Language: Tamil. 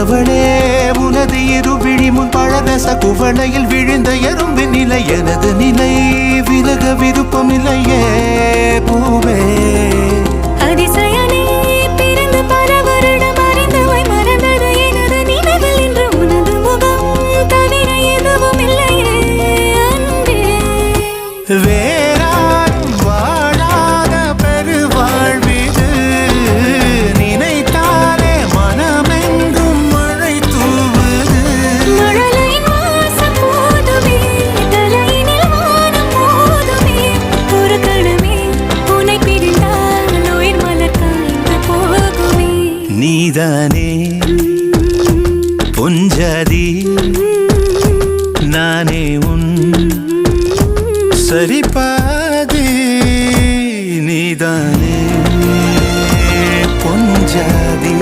அவளே உனது இருவிழி முன் பழரச குவளையில் விழுந்த எறும்பின் நிலை எனது நிலை விலக விருப்பமில்லையே பூவே அதிசயனே பிறந்து பல வருடம் அறிந்தவை மறந்தது எனது நினைவில் இன்று உனது முகம் தவிர எதுவும் இல்லையே அன்பே வேறாரும் வாழாத பெருவாழ்விது நினைத்தாலே மனமெங்கும் மழை தூவுது மழலையின் வாசம் போதுமே தலையினில் வானம் போதுமே ஒரு கணமே உன்னை பிரிந்தால் உயிர் மலர் காய்ந்து போகுமே நீதானே பொஞ்சாதி நானே உன் சரிபாதி நீதானே பொஞ்சாதி